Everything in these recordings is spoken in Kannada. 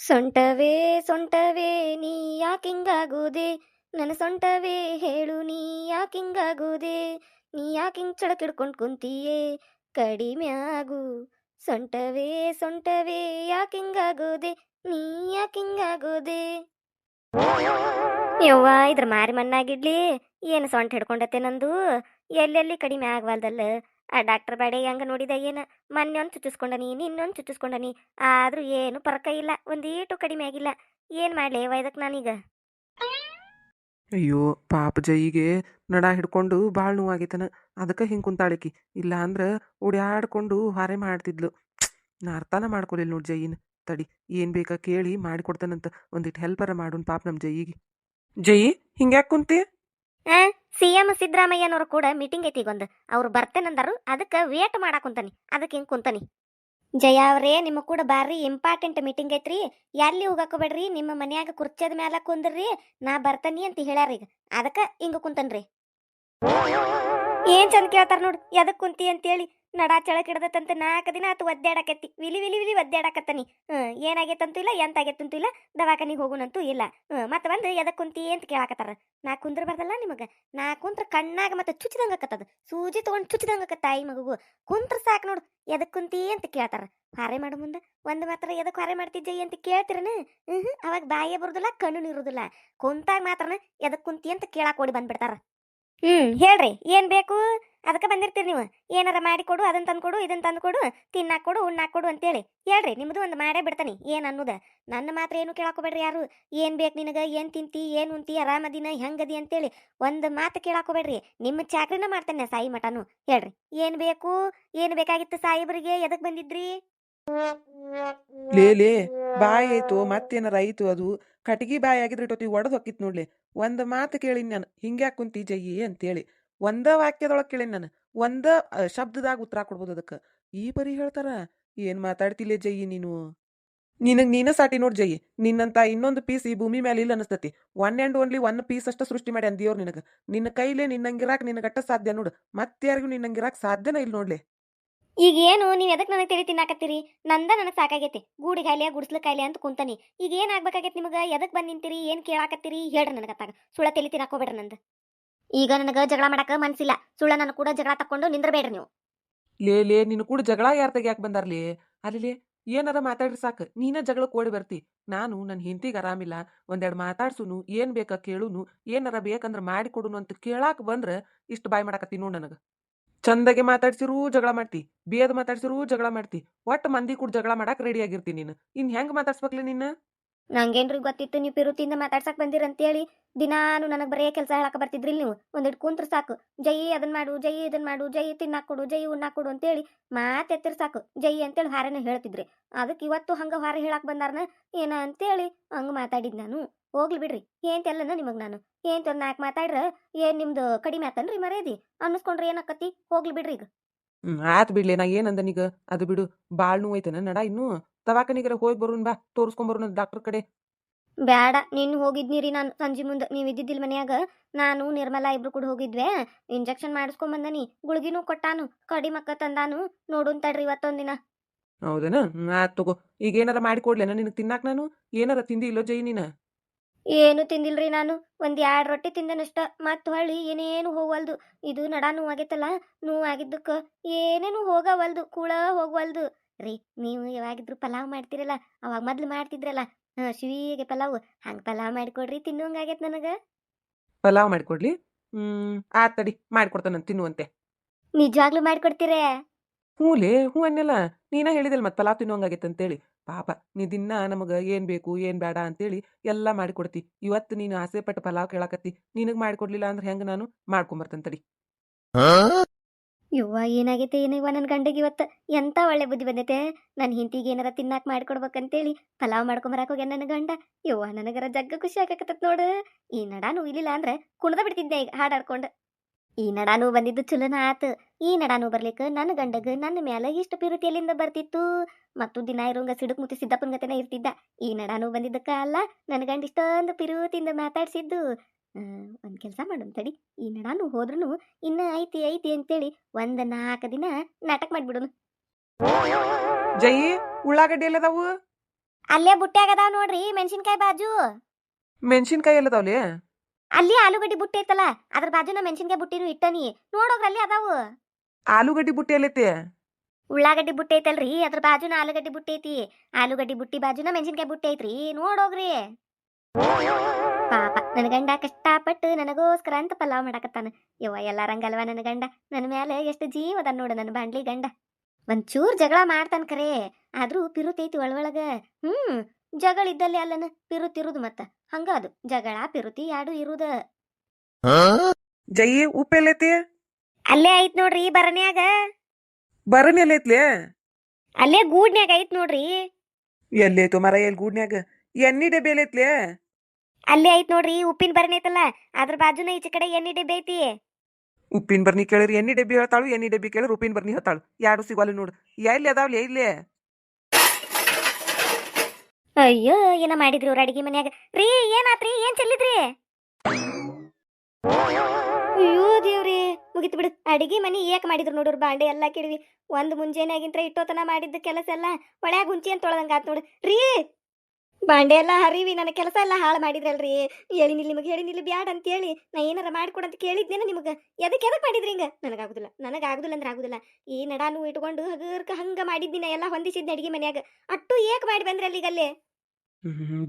ಸೊಂಟವೇ ಸೊಂಟವೇ ನೀ ಯಾಕಿಂಗಾಗುವುದೇ ನನ್ನ ಸೊಂಟವೇ ಹೇಳು ನೀ ಯಾಕಿಂಗಾಗುವುದೇ ನೀ ಯಾಕಿಂಗ್ ಚಳಕಿಡ್ಕೊಂಡು ಕುಂತೀಯೇ ಕಡಿಮ್ಯಾಗು ಸೊಂಟವೇ ಸೊಂಟವೇ ಯಾಕಿಂಗಾಗುವುದೇ ನೀ ಯಾಕಿಂಗಾಗುವುದೇ ಯವ್ವ ಇದ್ರ ಮಾರಿ ಮಣ್ಣಾಗಿಡ್ಲಿ ಏನು ಸೊಂಟ ಹಿಡ್ಕೊಂಡತ್ತೆ ನಂದು ಎಲ್ಲೆಲ್ಲಿ ಕಡಿಮೆ ಆಗವಲ್ದಲ್ಲ ಆ ಡಾಕ್ಟರ್ ಬೇಡ ಹೆಂಗ ನೋಡಿದ ಏನ ಮೊನ್ನೆ ಒಂದು ಚುಚ್ಚಿಸ್ಕೊಂಡನಿ ನಿನ್ನೊಂದು ಚುಚ್ಚಿಸ್ಕೊಂಡನಿ ಆದ್ರೂ ಏನು ಪರಕ ಇಲ್ಲ ಒಂದೀಟು ಕಡಿಮೆ ಆಗಿಲ್ಲ ಏನ್ ಮಾಡ್ಲಿ ಇದಕ್ಕೆ ನಾನೀಗ ಅಯ್ಯೋ ಪಾಪ ಜೈಗೆ ನಡ ಹಿಡ್ಕೊಂಡು ಭಾಳ ನೋವಾಗೈತನ ಅದಕ್ಕೆ ಹಿಂಗೆ ಕುಂತಾಳಿಕಿ ಇಲ್ಲ ಅಂದ್ರೆ ಓಡ್ಯಾಡ್ಕೊಂಡು ಹಾರೆ ಮಾಡ್ತಿದ್ಲು ನಾ ಅರ್ಥನ ಮಾಡ್ಕೊಲಿಲ್ಲ ನೋಡಿ ಜೈಯಿನ ತಡಿ ಏನು ಬೇಕಾ ಕೇಳಿ ಮಾಡಿಕೊಡ್ತಾನಂತ ಒಂದಿಟ್ಟು ಹೆಲ್ಪರ ಮಾಡೋನ್ ಪಾಪ ನಮ್ಮ ಜೈಯಿಗೆ ಜೈ ಹಿಂಗ್ಯಾಕೆ ಕುಂತಿ ಆ CM ಸಿದ್ದರಾಮಯ್ಯನವರು ಕೂಡ ಮೀಟಿಂಗ್ ಐತಿ ಈಗೊಂದು ಅವ್ರು ಬರ್ತೇನಂದರು ಅದಕ್ಕೆ ವೇಟ್ ಮಾಡಾಕ್ ಕುಂತಾನಿ ಅದಕ್ಕೆ ಹಿಂಗೆ ಕುಂತಾನಿ ಜಯ ಅವ್ರೇ ನಿಮ್ಮ ಕೂಡ ಬಾರಿ ಇಂಪಾರ್ಟೆಂಟ್ ಮೀಟಿಂಗ್ ಐತ್ರಿ ಎಲ್ಲಿ ಹೋಗಾಕೋಬೇಡ್ರಿ ನಿಮ್ಮ ಮನ್ಯಾಗ ಕುರ್ಚದ ಮ್ಯಾಲ ಕುಂದ್ರಿ ನಾ ಬರ್ತಾನಿ ಅಂತ ಹೇಳ್ಯಾರ ಈಗ ಅದಕ್ಕೆ ಹಿಂಗ ಕುಂತನ್ರಿ ಏನ್ ಚಂದ ಕೇಳ್ತಾರ ನೋಡು ಎದಕ್ ಕುಂತಿ ಅಂತೇಳಿ ನಡಾ ಚಳಕ್ ಹಿಡ್ದತ್ತಂತ 4 ದಿನ ಆತು ಒದ್ದಾಡಕತ್ತಿ ವಿಲಿ ವಿಲಿ ವಿಲಿ ಒದ್ದಾಡಕತ್ತನಿ ಏನಾಗೈತಂತೂ ಇಲ್ಲ ಎಂತ ಆಗೈತಂತೂ ಇಲ್ಲ ದವಾಖಾನಿಗೆ ಹೋಗುನಂತೂ ಇಲ್ಲ ಮತ್ತೆ ಬಂದು ಎದಕ್ ಕುಂತಿ ಅಂತ ಕೇಳಾಕತ್ತಾರ ನಾ ಕುಂದ್ರಬಾರ್ದಲ್ಲ ನಿಮಗ ನಾ ಕುಂತ್ರ ಕಣ್ಣಾಗ ಮತ್ತೆ ಚುಚ್ಚಿದಂಗ ಆಕತ್ತದ ಸೂಜಿ ತಗೊಂಡ್ ಚುಚ್ಚಿದಂಗ ಆಕತ್ತ ತಾಯಿ ಮಗುವು ಕುಂತ್ರ ಸಾಕು ನೋಡು ಎದಕ್ ಕುಂತಿ ಅಂತ ಕೇಳ್ತಾರ ಹಾರೆ ಮಾಡು ಮುಂದೆ ಒಂದು ಮಾತ್ರ ಎದಕ್ ಹಾರೆ ಮಾಡ್ತಿದ್ದೆ ಅಂತ ಕೇಳ್ತಿರನ ಅವಾಗ ಬಾಯೇ ಬರುದಿಲ್ಲ ಕಣ್ಣು ಇರುದಿಲ್ಲ ಕುಂತಾಗ ಮಾತ್ರನ ಎದಕ್ ಕುಂತಿ ಅಂತ ಕೇಳಾಕ್ ಓಡಿ ಬಂದ್ಬಿಡ್ತಾರ ಹೇಳ್ರಿ ಏನ್ ಬೇಕು ಅದಕ್ಕೆ ಬಂದಿರ್ತೀರಿ ನೀವು ಏನಾರ ಮಾಡಿಕೊಡು ಅದನ್ನ ತಂದ್ಕೊಡು ಇದನ್ನ ತಂದ್ಕೊಡು ತಿನ್ನಾಕೊಡು ಉಣ್ಣಾಕೊಡು ಅಂತೇಳಿ ಹೇಳ್ರಿ ನಿಮ್ದು ಒಂದು ಮಾಡೇ ಬಿಡ್ತಾನೆ ಏನ್ ಅನ್ನೋದ ನನ್ನ ಮಾತ್ರ ಏನು ಕೇಳಾಕೋಬೇಡ್ರಿ ಯಾರು ಏನ್ ಬೇಕು ನಿನಗ ಏನ್ ತಿಂತಿ ಏನ್ ಉಂತಿ ಆರಾಮದಿನ ಹೆಂಗದಿ ಅಂತೇಳಿ ಒಂದು ಮಾತು ಕೇಳಾಕೋಬೇಡ್ರಿ ನಿಮ್ಮ ಚಾಕ್ರಿನ ಮಾಡ್ತೇನೆ ಸಾಯಿ ಮಟನು ಹೇಳ್ರಿ ಏನ್ ಬೇಕು ಏನ್ ಬೇಕಾಗಿತ್ತು ಸಾಯಿಬರಿಗೆ ಎದಕ್ ಬಂದಿದ್ರಿ ಲೇ ಬಾಯಿ ಆಯ್ತು ಮತ್ತೇನಾರ ಆಯ್ತು ಅದು ಕಟಗಿ ಬಾಯಿ ಆಗಿದ್ರೆ ಇಟ್ಟೊತ್ತಿ ಒಡೆದು ಹೊಕ್ಕಿತ್ ನೋಡ್ಲಿ ಒಂದು ಮಾತು ಕೇಳಿನಿ ನಾನು ಹಿಂಗ್ಯಾಕೆ ಕುಂತಿ ಜಯ್ಯಿ ಅಂತೇಳಿ ಒಂದ ವಾಕ್ಯದೊಳಗೆ ಕೇಳಿನಿ ನಾನು ಒಂದ ಶಬ್ದದಾಗ ಉತ್ತರ ಕೊಡ್ಬೋದು ಅದಕ್ಕೆ ಈ ಬರೀ ಹೇಳ್ತಾರ ಏನ್ ಮಾತಾಡ್ತಿಲ್ಲ ಜಯ್ಯಿ ನೀನು ನಿನಗ್ ನೀನ ಸಾಟಿ ನೋಡ್ ಜಯ್ಯಿ ನಿನ್ನಂತ ಇನ್ನೊಂದು ಪೀಸ್ ಈ ಭೂಮಿ ಮೇಲೆ ಇಲ್ಲ ಅನಸ್ತತಿ one and only one piece ಅಷ್ಟ ಸೃಷ್ಟಿ ಮಾಡಿ ಅಂದಿಯೋರ್ ನಿನಗ ನಿನ್ನ ಕೈಲೇ ನಿನ್ನಂಗಿರಾಕ್ ನಿನಗಟ್ಟ ಸಾಧ್ಯ ನೋಡು ಮತ್ತಾರಿಗೂ ನಿನ್ನಂಗಿರಾಕ್ ಸಾಧ್ಯನ ಇಲ್ಲ ನೋಡ್ಲಿ ಈಗ ಏನು ನೀವು ಎದಕ್ ನನಗೆ ತಿಳಿ ತಿನ್ನಾಕತ್ತೀರಿ ನಂದ ನನಗೆ ಸಾಕಾಗೈತಿ ಗೂಡಿ ಕಾಯಿಲೆ ಗುಡಿಸ್ಲ ಕಾಯಿಲೆ ಅಂತ ಕುಂತಾನಿ ಈಗ ಏನ್ ಆಗ್ಬೇಕಾಗೈತಿ ನಿಮಗೆ ಎದಕ್ ಬಂದ್ ನಿಂತೀರಿ ಏನ್ ಕೇಳಾಕತ್ತೀರಿ ಹೇಳ್ರಿ ನನಗತ್ತಾಗ ಸುಳ್ಳ ತಲಿ ತಿನ್ನಾಕೋಬೇಡ್ರಿ ನಂದು ಈಗ ನನಗೆ ಜಗಳ ಮಾಡಕ ಮನ್ಸಿಲ್ಲ ಸುಳ್ಳ ನನ್ನ ಕೂಡ ಜಗಳ ತಕೊಂಡು ನಿಂದ್ರಬೇಡ್ರಿ ನೀವು ಲೇ ನಿನ್ನ ಕೂಡ ಜಗಳ ಯಾರ್ದಾಗ ಯಾಕೆ ಬಂದಾರ್ಲಿ ಅಲ್ಲಿ ಏನಾರ ಮಾತಾಡ್ರಿ ಸಾಕು ನೀನ ಜಗಳಕ್ಕೆ ಓಡಿ ಬರ್ತಿ ನಾನು ನನ್ನ ಹೆಂಡತಿಗೆ ಆರಾಮಿಲ್ಲ ಒಂದೆರಡು ಮಾತಾಡ್ಸುನು ಏನ್ ಬೇಕಾ ಕೇಳುನು ಏನಾರ ಬೇಕಂದ್ರ ಮಾಡಿ ಕೊಡುನು ಅಂತ ಕೇಳಾಕ ಬಂದ್ರ ಇಷ್ಟು ಬಾಯ್ ಮಾಡಾಕತ್ತಿ ನೋಡ್ ನನಗ ಚಂದಗೆ ಮಾತಾಡ್ಸಿರೂ ಜಗಳ ಮಾಡ್ತಿ ಬೇದ್ ಮಾತಾಡ್ಸಿರೂ ಜಗಳ ಮಾಡ್ತಿ ಒಟ್ಟು ಮಂದಿ ಕೂಡ ಜಗಳ ಮಾಡಾಕ್ ರೆಡಿ ಆಗಿರ್ತೀನಿ ನೀನು ಇನ್ ಹೆಂಗ್ ಮಾತಾಡ್ಸ್ಬೇಕ್ಲಿ ನಿನ್ನ ನಂಗೇನ್ರಿ ಗೊತ್ತಿತ್ತು ನೀವು ಪಿರುತಿಯಿಂದ ಮಾತಾಡ್ಸಕ್ ಬಂದಿರಂತೇಳಿ ದಿನಾನು ನನಗೆ ಬರೇ ಕೆಲಸ ಹೇಳಕ ಬರ್ತಿದ್ರಿಲ್ ನೀವು ಒಂದಿಟ್ಟು ಕುಂತ್ರ ಸಾಕು ಜೈ ಅದನ್ನ ಮಾಡು ಜೈ ಇದನ್ನ ಮಾಡು ಜೈ ತಿನ್ನಾಕ್ ಕೊಡು ಜೈ ಉಣ್ಣಾಕ್ ಕೊಡು ಅಂತೇಳಿ ಮಾತೆತ್ತಿರ್ ಸಾಕು ಜೈ ಅಂತೇಳಿ ಹಾರನ ಹೇಳ್ತಿದ್ರಿ ಅದಕ್ಕೆ ಇವತ್ತು ಹಂಗ ಹಾರ ಹೇಳಕ್ ಬಂದಾರನ ಏನ ಅಂತೇಳಿ ಹಂಗ ಮಾತಾಡಿದ್ ನಾನು ಹೋಗ್ಲಿ ಬಿಡ್ರಿ ಏಂತೆಲ್ಲನ ನಿಮಗ್ ನಾನು ಏಂತ ಒಂದ್ 4 ಮಾತಾಡ್ರ ಏನ್ ನಿಮ್ದು ಕಡಿಮೆ ಆತನ್ರಿ ಮರ್ಯಾದಿ ಅನ್ನಿಸ್ಕೊಂಡ್ರಿ ಏನಕ್ಕತಿ ಹೋಗ್ಲಿ ಬಿಡ್ರಿ ಈಗ ಆತ್ ಬಿಡ್ಲಿ ನಾ ಏನಂದನೀಗ ಅದು ಬಿಡು ಬಾಳ್ ನೋವೈತನ ನಡ ಇನ್ನು ದವಾಖಾನಿಗರ ಹೋಗಿ ಬರೋನ್ ಬಾ ತೋರಿಸ್ಕೊಂಬರೋಣ ಡಾಕ್ಟರ್ ಕಡೆ ಬ್ಯಾಡ ನೀನು ಹೋಗಿದ್ನಿರಿ ನಾನು ಸಂಜೆ ಮುಂದೆ ನೀವು ಇದ್ದಿದ್ದಿಲ್ಲ ಮನ್ಯಾಗ ನಾನು ನಿರ್ಮಲಾ ಇಬ್ರು ಕೂಡ ಹೋಗಿದ್ವೆ ಇಂಜೆಕ್ಷನ್ ಮಾಡಿಸ್ಕೊಂಬಂದನಿ ಗುಳ್ಗಿನೂ ಕೊಟ್ಟಾನು ಕಡಿಮಕ್ಕ ತಂದಾನು ನೋಡುನ್ ತಡ್ರಿ ಇವತ್ತೊಂದಿನ ಹೌದನ ಆತ್ ತಗೋ ಈಗ ಏನಾರ ಮಾಡಿಕೊಡ್ಲೇನ ನಿನಗೆ ತಿನ್ನಾಕ್ ನಾನು ಏನಾರ ತಿಂದಿ ಇಲ್ಲೋ ಜೈ ನೀನ ಏನು ತಿಂದಿಲ್ರಿ ನಾನು ಒಂದ್ 2 ರೊಟ್ಟಿ ತಿಂದನಷ್ಟ ಮತ್ ಹೊಳ್ಳಿ ಏನೇನು ಹೋಗವಲ್ದು ಇದು ನಡಾ ನೋವಾಗೈತಲ್ಲ ನೋವಾಗಿದ್ದಕ್ಕ ಏನೇನು ಹೋಗವಲ್ದು ಕೂಳ ಹೋಗವಲ್ದು ರೀ ನೀವು ಯಾವಾಗಿದ್ರು ಪಲಾವ್ ಮಾಡ್ತಿರಲ್ಲ ಅವಾಗ ಮೊದ್ಲು ಮಾಡ್ತಿದ್ರಲ್ಲ ಶಿವಿಗೆ ಪಲಾವ್ ಹಂಗ ಪಲಾವ್ ಮಾಡಿಕೊಡ್ರಿ ತಿನ್ನುವಂಗಾಗೈತ್ ನನಗ ಪಲಾವ್ ಮಾಡಿಕೊಡ್ಲಿ ಆತ್ ತಡಿ ಮಾಡ್ಕೊಡ್ತಾನಂತ ತಿನ್ನುವಂತೆ ನಿಜವಾಗ್ಲೂ ಮಾಡ್ಕೊಡ್ತೀರೇ ಹ್ಞೂಲೇ ಹ್ಞೂ ಅನ್ನೆಲ್ಲ ನೀನ ಹೇಳಿದಲ್ ಮತ್ತೆ ಪಲಾವ್ ತಿನ್ನೋಂಗಾಗೈತೆ ಅಂತೇಳಿ ಪಾಪ ನೀ ದಿನ ನಮಗೆ ಏನು ಬೇಕು ಏನು ಬೇಡ ಅಂತೇಳಿ ಎಲ್ಲ ಮಾಡಿಕೊಡ್ತಿ ಇವತ್ತು ನೀನು ಆಸೆ ಪಟ್ಟು ಪಲಾವ್ ಕೇಳಾಕತ್ತಿ ನಿನಗೆ ಮಾಡಿಕೊಡ್ಲಿಲ್ಲ ಅಂದ್ರೆ ಹೆಂಗೆ ನಾನು ಮಾಡ್ಕೊಂಬರ್ತೇನೆ ತಡಿ ಯವ್ವ ಏನಾಗೈತೆ ಏನಿವ ನನ್ನ ಗಂಡಗೆ ಇವತ್ತು ಎಂತ ಒಳ್ಳೆ ಬುದ್ಧಿ ಬಂದೈತೆ ನನ್ನ ಹಿಂತಿಗೆ ಏನಾರ ತಿನ್ನಾಕ ಮಾಡ್ಕೊಡ್ಬೇಕಂತೇಳಿ ಪಲಾವ್ ಮಾಡ್ಕೊಂಬರಕ್ ಹೋಗ್ಯಾನ ನನ್ನ ಗಂಡ ಯವ್ವ ನನಗರ ಜಗ್ಗ ಖುಷಿ ಆಗಾಕತ್ತತ್ ನೋಡು ಈ ನಡಾನು ಇಲ್ಲಿಲ್ಲ ಅಂದ್ರೆ ಕುಣ್ದ ಬಿಡ್ತಿದ್ದೆ ಈಗ ಹಾಡಾಡ್ಕೊಂಡು ಈ ನಡಾನು ಬಂದಿದ್ದು ಚಲೋನ ಆತು ಈ ನಡಾನು ಬರ್ಲಿಕ್ಕೆ ನನ್ನ ಗಂಡಗ ನನ್ನ ಮ್ಯಾಲ ಇಷ್ಟು ಪಿರುತಿ ಎಲ್ಲಿಂದ ಬರ್ತಿತ್ತು ಮತ್ತು ದಿನ ಇರೋಂಗ ಸಿಡುಕ್ ಮುತ್ತಿ ಸಿದ್ದಪ್ಪನ ಗತೆನ ಇರ್ತಿದ್ದ ಈ ನಡಾನು ಬಂದಿದ್ದಕ್ಕ ಅಲ್ಲ ನನ್ನ ಗಂಡ ಇಷ್ಟೊಂದು ಪಿರುತಿಯಿಂದ ಮಾತಾಡ್ಸಿದ್ದು ಒಂದು ಕೆಲಸ ಮಾಡೋಣ ತಡಿ ಈ ನಡಾನು ಹೋದ್ರೂ ಇನ್ನ ಐತಿ ಐತಿ ಅಂತೇಳಿ 1 4 ದಿನ ನಾಟಕ ಮಾಡ್ಬಿಡೋನು ಜೈ ಉಳ್ಳಾಗಡ್ಡಿ ಎಲ್ಲದಾವು ಅಲ್ಲೇ ಬುಟ್ಟ್ಯಾಗ ಅದಾವ ನೋಡ್ರಿ ಮೆಣಸಿನ್ಕಾಯಿ ಬಾಜು. ಮೆಣಸಿನ್ಕಾಯಿ ಎಲ್ಲದಾವ್ಲಿ? ಅಲ್ಲಿ ಆಲೂಗಡ್ಡಿ ಬುಟ್ಟಿ ಐತಲ್ಲ ಅದ್ರ ಬಾಜುನ ಮೆಣಸಿನ್ಕಾಯಿ ಬುಟ್ಟಿನೂ ಇಟ್ಟನಿ, ನೋಡೋಗ್ರ ಅಲ್ಲಿ ಅದಾವು. ಆಲೂಗಡ್ಡಿ ಬುಟ್ಟಿ ಎಲ್ಲೈತಿ? ಉಳ್ಳಾಗಡ್ಡಿ ಬುಟ್ಟಿ ಐತಲ್ರಿ ಅದ್ರ ಬಾಜುನ ಆಲೂಗಡ್ಡಿ ಬುಟ್ಟಿ ಐತಿ, ಆಲೂಗಡ್ಡಿ ಬುಟ್ಟಿ ಬಾಜುನ ಮೆಣಸಿನ್ಕಾಯಿ ಬುಟ್ಟಿ ಐತ್ರಿ, ನೋಡೋಗ್ರಿ. ಪಾಪ ನನ್ನ ಗಂಡ ಕಷ್ಟಪಟ್ಟು ನನಗೋಸ್ಕರ ಅಂತ ಪಲಾವ್ ಮಾಡಾಕತ್ತಾನ. ಯವ್ವ ಎಲ್ಲಾರಂಗಲ್ವ ನನ್ನ ಗಂಡ, ನನ್ನ ಮ್ಯಾಲೆ ಎಷ್ಟು ಜೀವದ ನೋಡು ನನ್ನ ಬಾಂಡ್ಲಿ ಗಂಡ. ಒಂಚೂರ್ ಜಗಳ ಮಾಡ್ತಾನ ಖರೇ, ಆದ್ರೂ ಪಿರುತೈತಿ ಒಳೊಳಗ. ಜಗಳ ಇದ್ದಲ್ಲಿ ಅಲ್ಲನ ಪಿರುತಿರುದು ಮತ್ತ, ಹಂಗ ಅದು ಜಗಳ ಪಿರುತಿ ಯಾಡು ಇರುದ. ಜಯಿ ಉಪ್ಪು ಎಲ್ಲೈತಿ? ಅಲ್ಲೇ ಐತ್ ನೋಡ್ರಿ ಬರನ್ಯಾಗ. ಬರನ್ ಎಲ್ಲೈತ್ಲಿ? ಅಲ್ಲೇ ಗೂಡ್ನ್ಯಾಗ ಐತ್ ನೋಡ್ರಿ. ಎಲ್ಲೈತು ಮರ ಎಲ್ ಗೂಡ್ನ್ಯಾಗ? ಎಣ್ಣಿ ಡಬ್ಬಿ ಎಲ್ಲೈತ್ಲಿ? ಅಲ್ಲೇ ಐತ್ ನೋಡ್ರಿ ಉಪ್ಪಿನ ಬರನ್ ಐತಲ್ಲ ಅದ್ರ ಬಾಜುನ ಈಚೆ ಕಡೆ ಎಣ್ಣೆ ಡಬ್ಬಿ ಐತಿ. ಉಪ್ಪಿನ ಬರ್ನಿ ಕೇಳಿರಿ ಎಣ್ಣಿ ಡಬ್ಬಿ ಹೇಳ್ತಾಳು, ಎಣ್ಣಿ ಡಬ್ಬಿ ಕೇಳಿರಿ ಉಪ್ಪಿನ ಬರ್ನಿ ಹೇಳ್ತಾಳು, ಯಾರು ಸಿಗೋಲ್ಲ ನೋಡು. ಎಲ್ಲಿ ಅದಾವ್ಲಿ ಇಲ್ಲಿ? ಅಯ್ಯೋ ಏನ ಮಾಡಿದ್ರಿ ಅವ್ರ ಅಡಿಗೆ ಮನ್ಯಾಗ? ರೀ ಏನಾತ್ರಿ, ಏನ್ ಚೆಲ್ಲಿದ್ರಿ? ಅಯ್ಯೋ ದೇವ್ರಿ, ಮುಗಿತು ಬಿಡು. ಅಡಿಗೆ ಮನಿ ಏಕ್ ಮಾಡಿದ್ರು ನೋಡ್ರಿ, ಬಾಂಡೆ ಎಲ್ಲಾ ಕೆಡವಿ. ಒಂದ್ ಮುಂಜಾನೆಗಿಂತ್ರ ಇಟ್ಟೋತನ ಮಾಡಿದ್ದ ಕೆಲಸ ಎಲ್ಲ ಒಳ್ಯಾಗ ಹುಂಚಿ ಅಂತ ತೊಳೆದಂಗ ಆತ್ ನೋಡ್ರಿ. ರೀ ಬಾಂಡೆ ಎಲ್ಲ ಹರಿವಿ ನನ್ನ ಕೆಲಸ ಎಲ್ಲ ಹಾಳು ಮಾಡಿದ್ರಲ್ರಿ. ಹೇಳಿನಿಲ್ಲ ನಿಮಗೆ, ಹೇಳಿನಿಲ್ಲ ಬ್ಯಾಡ ಅಂತೇಳಿ ನಾ ಏನಾರ ಮಾಡ್ಕೊಡಂತ ಕೇಳಿದ್ನೇನ ನಿಮಗೆ? ಎದಕ್ಕೆ ಮಾಡಿದ್ರಿ ಹಿಂಗ? ನನಗಾಗುದಿಲ್ಲ ಅಂದ್ರೆ ಆಗುದಿಲ್ಲ. ಈ ನಡಾನು ಇಟ್ಕೊಂಡು ಹಗರ್ಕ ಹಂಗ ಮಾಡಿದ್ದಿನ ಎಲ್ಲ ಹೊಂದಿಸಿದ್ನ ಅಡಿಗೆ ಮನ್ಯಾಗ. ಅಟ್ಟು ಏಕ್ ಮಾಡಿ ಬಂದ್ರಿ ಅಲ್ಲಿಗಲ್ಲೇ?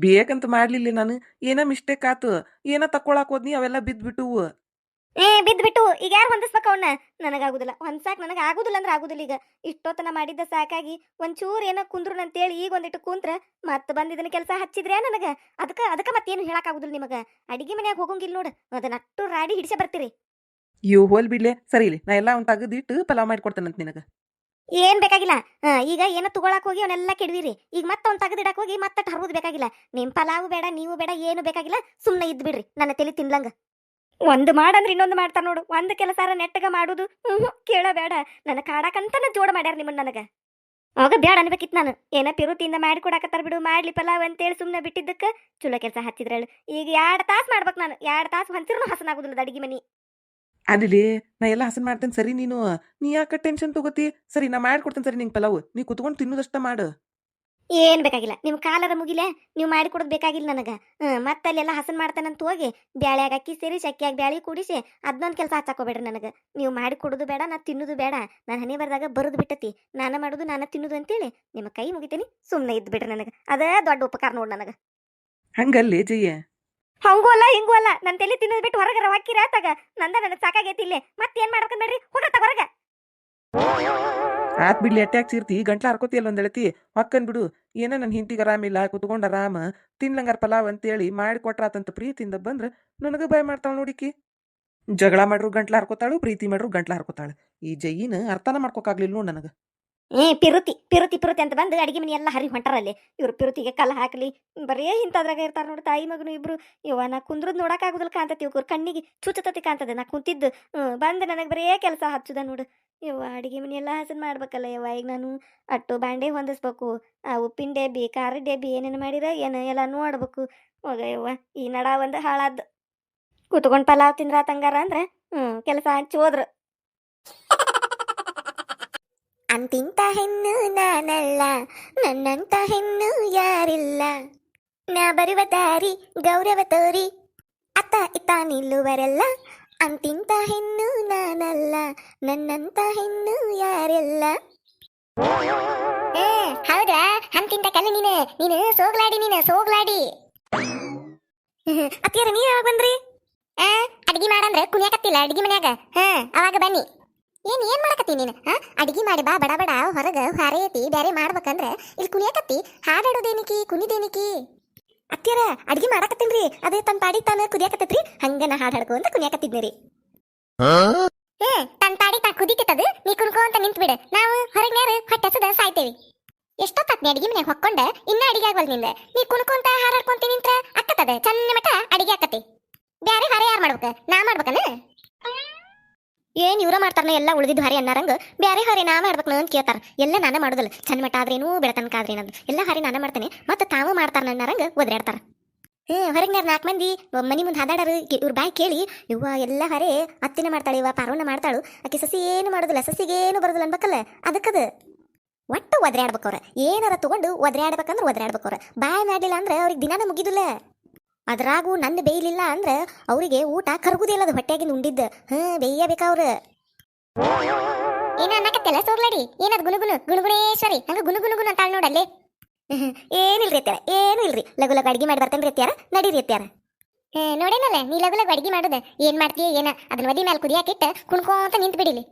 ಬೇಕಂತ ಮಾಡ್ಲಿಲ್ಲ ನಾನು, ಏನ ಮಿಸ್ಟೇಕ್ ಆತು, ಏನ ತಕ್ಕೊಳಕ್ ಹೋದ್ನಿ ಅವೆಲ್ಲ ಬಿದ್ಬಿಟ್ಟುವು. ಬಿದ್ಬಿಟ್ಟು ಈಗ ಯಾರು ಹೊಂದಿಸ್ಬೇಕ ಅವನ್ನ? ನನಗಾಗುದಿಲ್ಲ ಹೊಂದ್ಸಾಕ್, ನನಗೆ ಆಗುದಿಲ್ಲ ಅಂದ್ರೆ ಆಗುದಿಲ್ಲ. ಈಗ ಇಷ್ಟೊತ್ತನ ಮಾಡಿದ್ದ ಸಾಕಾಗಿ ಒಂಚೂರು ಏನೋ ಕುಂದ್ರು ಅಂತೇಳಿ ಈಗ ಒಂದಿಟ್ಟು ಕುಂತ್ರ ಮತ್ತೆ ಬಂದಿದ್ದನ ಕೆಲಸ ಹಚ್ಚಿದ್ರೆ ನನಗೆ ಅದಕ್ಕೆ ಮತ್ತೇನು ಹೇಳಕ್ಕಾಗುದಿಲ್ಲ ನಿಮಗೆ. ಅಡಿಗೆ ಮನ್ಯಾಗ ಹೋಗಂಗಿಲ್ಲ ನೋಡು, ಅದನ್ನ ಅಟ್ಟು ರಾಡಿ ಹಿಡಿಸೇ ಬರ್ತೀರಿ. ಇವು ಹೋಲ್ ಬಿಡ್ಲೆ, ಸರಿ ಇಲ್ಲಿ ನಾ ಎಲ್ಲ ಅವ್ನು ತೆಗೆದಿಟ್ಟು ಪಲಾವ್ ಮಾಡಿಕೊಡ್ತೇನಂತ ನಿನಗ. ಏನ್ ಬೇಕಾಗಿಲ್ಲ. ಈಗ ಏನೋ ತಗೊಳಕ್ ಹೋಗಿ ಅವನ್ನೆಲ್ಲ ಕೆಡವಿರಿ. ಈಗ ಮತ್ತೆ ಅವ್ನು ತೆಗೆದಿಡಕ್ ಹೋಗಿ ಮತ್ತೆ ಹರುವುದು ಬೇಕಾಗಿಲ್ಲ. ನಿಮ್ ಪಲಾವು ಬೇಡ, ನೀವು ಬೇಡ, ಏನು ಬೇಕಾಗಿಲ್ಲ. ಸುಮ್ಮನೆ ಇದ್ ಬಿಡ್ರಿ ನನ್ನ ತಲೆ ತಿನ್ಲಂಗ. ಒಂದು ಮಾಡಂದ್ರೆ ಇನ್ನೊಂದು ಮಾಡ್ತಾರ ನೋಡು. ಒಂದು ಕೆಲಸಾರ ನೆಟ್ಟಗ ಮಾಡುದು ಕೇಳಬೇಡ. ನನ್ನ ಕಾಡಕಂತನ ಜೋಡ ಮಾಡ್ಯಾರ ನಿಮ್ಮನ್ನ ನನಗ. ಅವಾಗ ಬ್ಯಾಡ ಅನ್ಬೇಕಿತ್ತು ನಾನು. ಏನ ಪಿರುತಿಯಿಂದ ಮಾಡಿ ಕೊಡಾಕತ್ತಾರ ಬಿಡು, ಮಾಡ್ಲಿ ಪಲಾವ್ ಅಂತೇಳಿ ಸುಮ್ಮನೆ ಬಿಟ್ಟಿದ್ದಕ್ಕೆ ಚಲೋ ಕೆಲಸ ಹಚ್ಚಿದ್ರಳು. ಈಗ 2 ತಾಸು ಮಾಡ್ಬೇಕು ನಾನು, 2 ತಾಸು ಹಂಚಿರ್ನು ಹಸನಾಗುದಿಲ್ಲ ಅಡಿಗೆ ಮನಿ. ಅಲ್ಲಿ ನಾ ಎಲ್ಲ ಹಸನ್ ಮಾಡ್ತೇನೆ ಸರಿ, ನೀ ಯಾಕೆ ಟೆನ್ಷನ್ ತಗೋತಿ? ಸರಿ ನಾ ಮಾಡ್ಕೊಡ್ತೇನೆ ಸರಿ ನಿಂಗೆ ಪಲಾವ್, ನೀ ಕುತ್ಕೊಂಡು ತಿನ್ನೋದಷ್ಟ ಮಾಡು. ಏನ್ ಬೇಕಾಗಿಲ್ಲ, ನಿಮ್ ಕಾಲರ ಮುಗಿಲೆ, ನೀವು ಮಾಡಿ ಕೊಡೋದು ಬೇಕಾಗಿಲ್ಲ ನನಗ. ಮತ್ತೆ ಅಲ್ಲೆಲ್ಲ ಹಸನ್ ಮಾಡ್ತಾನಂತ ಹೋಗಿ ಬ್ಯಾಳ್ಯಾಗ ಅಕ್ಕಿ ಸೇರಿ ಚಕ್ಕಿಯಾಗ ಬ್ಯಾಳಿ ಕೂಡಿಸಿ ಅದನ್ನೊಂದು ಕೆಲಸ ಹಚ್ಚಾಕೋಬೇಡ್ರಿ ನನಗೆ. ನೀವು ಮಾಡಿ ಕೊಡೋದು ಬೇಡ, ನಾ ತಿನ್ನೋದು ಬೇಡ. ನಾನು ಹನಿ ಬರ್ದಾಗ ಬರೋದು ಬಿಟ್ಟತಿ, ನಾನು ಮಾಡೋದು ನಾನು ತಿನ್ನೋದು ಅಂತೇಳಿ ನಿಮ್ಮ ಕೈ ಮುಗಿತೀನಿ. ಸುಮ್ಮನೆ ಇದ್ದು ಬಿಡ್ರಿ ನನಗೆ, ಅದೇ ದೊಡ್ಡ ಉಪಕಾರ ನೋಡಿ ನನಗೆ. ಹಂಗಲ್ಲಿ ಜಯ್ಯ, ಹಂಗೂ ಅಲ್ಲ ಹಿಂಗೂ ಅಲ್ಲ. ನನ್ನ ತಲೆ ತಿನ್ನೋದು ಬಿಟ್ಟು ಹೊರಗರ ಹಾಕಿರ ಆತಾಗ ನನಗೆ ಸಾಕಾಗೈತಿ. ಇಲ್ಲೇ ಮತ್ತೇನ್ ಮಾಡ್ಕೊಂಡ್ಬೇಡ್ರಿ, ಹೋಗತ್ತ ಹೊರಗ. ಆತ್ ಬಿಡ್ಲಿ, ಅಟ್ಯಾಕ್ ಸಿರ್ತಿ ಗಂಟ್ಲ ಹರ್ಕೋತಿಯಲ್ಲ ಒಂದೆಳತಿ ಹೊಕ್ಕನ್ ಬಿಡು. ಏನ ನನ್ನ ಹಿಂತಿಗೆ ಆರಾಮಿಲ್ಲ, ಕುತ್ಕೊಂಡ್ ಆರಾಮ ತಿನ್ಲಂಗಾರ ಪಲಾವ್ ಅಂತೇಳಿ ಮಾಡಿ ಕೊಟ್ರಾತಂತ ಪ್ರೀತಿಯಿಂದ ಬಂದ್ರೆ ನನಗೆ ಭಯ ಮಾಡ್ತಾಳ ನೋಡಿಕಿ. ಜಗಳ ಮಾಡ್ರು ಗಂಟ್ಲ ಹರ್ಕೋತಾಳು, ಪ್ರೀತಿ ಮಾಡ್ರು ಗಂಟ್ಲ ಹರ್ಕೋತಾಳು. ಈ ಜಯ್ಯಿನ ಅರ್ಥನ ಮಾಡ್ಕೋಕಾಗ್ಲಿಲ್ಲ ನೋಡ್ ನನಗೆ. ಪಿರುತಿ ಪಿರುತಿ ಪಿರುತಿ ಅಂತ ಬಂದು ಅಡಿಗೆ ಮನೆ ಎಲ್ಲ ಹರಿ ಹೊಂಟಾರಲ್ಲಿ. ಇವ್ರು ಪಿರುತಿಗೆ ಕಲ್ಲ ಹಾಕಲಿ ಬರೀ ಇಂಥದ್ರಾಗ ಇರ್ತಾರ ನೋಡಿ ತಾಯಿ ಮಗನು ಇಬ್ರು. ಇವ ನಾ ಕುಂದ್ರದ್ ನೋಡಕ್ಕಾಗುದಿಲ್ಲ ಕಾಂತತಿ, ಇವ್ರ ಕಣ್ಣಿಗೆ ಚುಚ್ಚತತಿ ಕಾಂತದೆ. ನಾ ಕುಂತಿದ್ದು ಬಂದು ನನಗೆ ಬರೇ ಕೆಲಸ ಹಚ್ಚುದ ನೋಡು. ಇವ ಅಡಿಗೆ ಮನೆ ಎಲ್ಲ ಹಸನ್ ಮಾಡ್ಬೇಕಲ್ಲ ಯವ್ವ. ಈಗ ನಾನು ಅಟ್ಟು ಬಾಂಡೆ ಹೊಂದಿಸ್ಬೇಕು, ಆ ಉಪ್ಪಿನ ಡಬ್ಬಿ ಖಾರದ ಡಬ್ಬಿ ಏನೇನು ಮಾಡಿರ ಏನು ಎಲ್ಲ ನೋಡ್ಬೇಕು. ಹೋಗ ಯವ್ವ, ಈ ನಡ ಒಂದು ಹಾಳಾದ್ದು. ಕುತ್ಕೊಂಡು ಪಲಾವ್ ತಿಂದ್ರ ತಂಗಾರ ಅಂದ್ರೆ ಕೆಲಸ ಹಚ್ಚಿ ಹೋದ್ರು. ಅಂತಿಂತ ಹೆಣ್ಣು ನಾನಲ್ಲ, ನನ್ನಂತ ಹೆಣ್ಣು ಯಾರಿಲ್ಲ. ನಾ ಬರುವ ದಾರಿ ಗೌರವ ತೋರಿ ಅತ್ತ ಇತ್ತ ನಿಲ್ಲುವರೆಲ್ಲ. ಅಂತಿಂತ ಹೆಣ್ಣು ನಾನಲ್ಲ, ನನ್ನಂತ ಹೆಣ್ಣು ಯಾರಿಲ್ಲ. ಹೌದಾ, ಅಂತಿಂತ ಕಲ್ಲು ನೀನು ಸೋಗ್ಲಾಡಿ. ಅತ್ತಿಯರ ನೀವ್ ಯಾವಾಗ ಬಂದ್ರಿ? ಅಡಿಗೆ ಮಾಡಂದ್ರೆ ಕುಣಿಯಾಕತ್ತಿಲ್ಲ ಅಡಿಗೆ ಮನ್ಯಾಗ. ಅವಾಗ ಬನ್ನಿ. ಏನ್ ಮಾಡಕತ್ತಿ ನೀನು? ಅಡಿಗೆ ಮಾಡಿ ಬಾ, ಬಡ ಬಡ ಹೊರಗ ಹಾರೆ ಐತಿ, ಬ್ಯಾರೆ ಮಾಡ್ಬೇಕಂದ್ರೆ ಇಲ್ಲಿ ಕುಣಿಯಾಕತ್ತಿ. ಹಾಡಾಡೋದೇನಿಕಿ, ಕುಣಿದೇನಿಕಿ? ಅತ್ತಿಯರ ಅಡಿಗೆ ಮಾಡಕತ್ತೀನ್ರಿ, ಅದೇ ತನ್ನ ಪಾಡಿ ತಾನು ಕುದಿಯಾಕತ್ತೈತ್ರಿ, ಹಂಗ ನಾ ಹಾಡು ಹಾಡ್ಕೊ ಅಂತ ಕುಣಿಯಾಕತ್ತಿದ್ನಿ. ತನ್ನ ಪಾಡಿ ತಾ ಕುದಿತದ, ನೀ ಕುಣ್ಕೋ ಅಂತ ನಿಂತ್ ಬಿಡು. ನಾವು ಹೊರಗ್ನ್ಯಾರ ಹೊಟ್ಟೆ ಹಸದ ಸಾಯ್ತೇವಿ. ಎಷ್ಟೊತ್ತಾತ್ನಿ ಅಡಿಗೆ ಮನ್ಯಾಗ ಹೊಕ್ಕೊಂಡ, ಇನ್ನ ಅಡಿಗೆ ಆಗವಲ್ ನಿಂದ. ನೀ ಕುಣ್ಕೊಂತ ಹಾರಾಡ್ಕೊಂತ ನಿಂತ್ರ ಅಕ್ಕತ್ತದ ಚನ್ನ ಮಟ ಅಡಿಗೆ ಆಕತಿ. ಬ್ಯಾರೆ ಹಾರೆ ಯಾರು ಮಾಡ್ಬೇಕ? ನಾ ಮಾಡ್ಬೇಕನ? ಏನ್ ಇವ್ರ ಮಾಡ್ತಾರನ ಎಲ್ಲ ಉಳಿದಿದ್ದು ಹಾರಿ ಅನ್ನಾರಂಗ ಬ್ಯಾರೆ ಹಾರಿ ನಾ ಮಾಡ್ಬೇಕು ಅಂತ ಕೇಳ್ತಾರ. ಎಲ್ಲ ನಾನೇ ಮಾಡೋದಿಲ್ಲ, ಚಂದ ಮಟ್ಟ ಆದ್ರೇನು ಬೆಳತನಕ ಆದ್ರೇನದು ಎಲ್ಲ ಹಾರಿ ನಾನೇ ಮಾಡ್ತೇನೆ. ಮತ್ತೆ ತಾವು ಮಾಡ್ತಾರ ಅನ್ನಾರಂಗ ಒದ್ರಾಡ್ತಾರ. ಹೊರಗ್ನಾರ 4 ಮಂದಿ ಮನಿ ಮುಂದೆ ಹಾದಾಡರು ಇವ್ರ ಬಾಯ್ ಕೇಳಿ, ಇವ್ವ ಎಲ್ಲ ಹರೇ ಅತ್ತಿನ ಮಾಡ್ತಾಳೆ, ಇವ ಪಾರವನ್ನ ಮಾಡ್ತಾಳು, ಆಕೆ ಸಸಿ ಏನು ಮಾಡೋದಿಲ್ಲ, ಸಸಿಗೇನು ಬರೋದಿಲ್ಲ ಅನ್ಬೇಕಲ್ಲ ಅದಕ್ಕದ. ಒಟ್ಟು ಒದ್ರಾಡ್ಬೇಕವ್ರ ಏನಾರ ತಗೊಂಡು ಒದ್ರಾಡ್ಬೇಕಂದ್ರೆ ಒದ್ರಾಡ್ಬೇಕವ್ರ ಬಾಯ್ ಮಾಡಲಿಲ್ಲ ಅಂದ್ರೆ ಅವ್ರಿಗೆ ದಿನಾನ ಮುಗಿದಿಲ್ಲ ಅದ್ರಾಗೂ ನನ್ನ ಬೇಯಲಿಲ್ಲ ಅಂದ್ರೆ ಅವರಿಗೆ ಊಟ ಕರಗುದಿಲ್ಲ ಅದು ಹೊಟ್ಟೆಗಿಂದ ಉಂಡಿದ್ದ ಬೇಯಬೇಕವ್ರ ಏನ ಅನ್ನಕತ್ತಲ್ಲ ಸೋಗ್ಲಾಡಿ ಏನದ್ ಗುನುಗುನು ಗುಣಗುಣೇಶ್ವರಿ ಹಂಗ ಗುನುಗುನುಗುನು ಅಂತಾಳ ನೋಡಲ್ಲಿ ಏನಿಲ್ರಿ ಅತ್ಯಾರ ಏನು ಇಲ್ರಿ ಲಗು ಲಗು ಅಡಿಗೆ ಮಾಡಿ ಬರ್ತೇನ್ರಿ ಅತ್ಯಾರ ನಡೀರಿ ಅತ್ಯಾರ ನೋಡೇನಲ್ಲ ನೀ ಲಗು ಲಗು ಅಡಿಗೆ ಮಾಡುದ ಏನ್ ಮಾಡ್ತೀಯ ಏನ ಅದನ್ನ ಒದಿ ಮೇಲೆ ಕುದಿಯಾಕಿಟ್ಟ ಕುಣ್ಕೋಂತ ನಿಂತು ಬಿಡಿಲಿ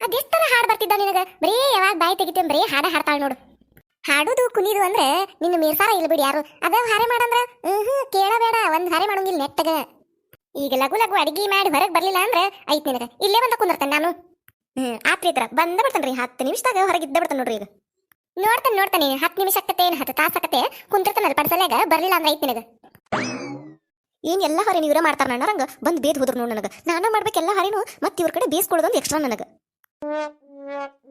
ಅದೆಷ್ಟರ ಹಾಡು ಬರ್ತಿದ್ದ ನಿನಗ ಬರೀ ಯಾವಾಗ ಬಾಯಿ ತೆಗಿತೇವೆ ಬರೀ ಹಾಡ ಹಾಡ್ತಾಳ ನೋಡು ಹಾಡುದು ಕುಣಿದು ಅಂದ್ರೆ ನಿನ್ನ ಮೀರ್ಸಾರ ಇಲ್ಲ ಬಿಡಿ ಯಾರು ಅದ ಹಾರೆ ಮಾಡಂದ್ರ ಕೇಳಬೇಡ ಒಂದ್ ಹಾರೆ ಮಾಡೋಂಗಿಲ್ಲ ನೆಟ್ಟಗ ಈಗ ಲಗು ಲಗು ಅಡಿಗೆ ಮಾಡಿ ಹೊರಗೆ ಬರ್ಲಿಲ್ಲ ಅಂದ್ರೆ ಐತ್ ನಿನಗ ಇಲ್ಲೇ ಬಂದ ಕುಂದಿರ್ತೇನೆ ನಾನು ಆತ್ರಿ ತರ ಬಂದ ಬಿಡ್ತಾನ್ರಿ 10 ನಿಮಿಷದಾಗ ಹೊರಗಿದ್ದ ಬಿಡ್ತಾನೆ ನೋಡ್ರಿ ಈಗ ನೋಡ್ತಾನೆ 10 ನಿಮಿಷ ಆಕತೆ 10 ತಾಸ ಆಕತೆ ಕುಂತಿರ್ತಾನಲ್ಲ ಪಡ್ಸಲ್ಯಾಗ ಬರ್ಲಿಲ್ಲ ಅಂದ್ರೆ ಐತ್ ನಿನಗ ಏನ್ ಎಲ್ಲ ಹೊರೆ ನೀವ್ರ ಮಾಡ್ತಾರ ನನ್ನರಂಗ ಬಂದ್ ಬೇದ್ ಹೋದ್ರು ನೋಡ್ ನನಗ ನಾನು ಮಾಡ್ಬೇಕೆಲ್ಲ ಹರಿನು ಮತ್ತೆ ಇವ್ರ ಕಡೆ ಬೇಸ್ಕೊಳ್ಳೋದೊಂದು ಎಕ್ಸ್ಟ್ರಾ ನನಗ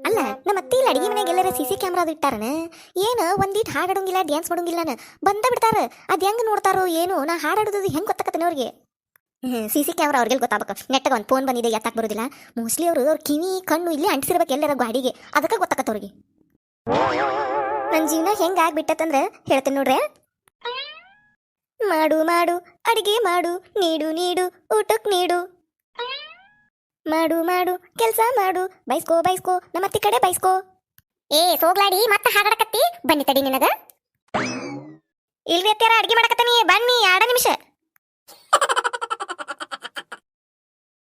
ಅಲ್ಲ ನಮ್ಮ ಅತ್ತಿ ಇಲ್ಲಿ ಅಡಿಗೆ ಮನೆಗೆ ಎಲ್ಲರ CC ಕ್ಯಾಮ್ರಾ ಅದು ಇಟ್ಟಾರನ ಏನು ಒಂದೀಟ್ ಹಾಡೋಂಗಿಲ್ಲ ಡ್ಯಾನ್ಸ್ ಮಾಡೋಂಗಿಲ್ಲ ಬಂದ ಬಿಡ್ತಾರ ಅದ್ ಹೆಂಗ್ ನೋಡ್ತಾರೋ ಏನು ನಾ ಹಾಡಾಡೋದು ಹೆಂಗ್ ಗೊತ್ತಾಕತ್ತೇನೆ ಅವ್ರಿಗೆ CC ಕ್ಯಾಮ್ರಾ ಅವ್ರಿಗೆ ಗೊತ್ತಾಗಬೇಕು ನೆಟ್ಟಗ ಒಂದು ಫೋನ್ ಬಂದಿದೆ ಎತ್ತಾಕ್ ಬರೋದಿಲ್ಲ ಮೋಸ್ಟ್ಲಿ ಅವ್ರ ಕಿವಿ ಕಣ್ಣು ಇಲ್ಲಿ ಅಂಟಿಸಿರ್ಬೇಕು ಎಲ್ಲರ ಗಾಡಿಗೆ ಅದಕ್ಕೆ ಗೊತ್ತಾಕತ್ತ ಅವ್ರಿಗೆ ನನ್ನ ಜೀವನ ಹೆಂಗ್ ಆಗ್ಬಿಟ್ಟತ್ತಂದ್ರ ಹೇಳ್ತೇನೆ ನೋಡ್ರೆ ಮಾಡು ಮಾಡು ಅಡಿಗೆ ಮಾಡು ನೀಡು ನೀಡು ಊಟಕ್ ನೀಡು ಮಾಡು ಮಾಡು ಕೆಲಸ ಮಾಡು ಬೈಸ್ಕೋ ನಮ್ಮತ್ತಿ ಕಡೆ ಬೈಸ್ಕೋ ಏ ಸೋಗ್ಲಾಡಿ ಮತ್ತೆ ಹಾಡಕತ್ತಿ ಬನ್ನಿ ತಡಿ ನಿನಗ ಇಲ್ರಿ ಅತ್ಯಾರ ಅಡಿಗೆ ಮಾಡಕತ್ತೀನಿ ಬನ್ನಿ 2 ನಿಮಿಷ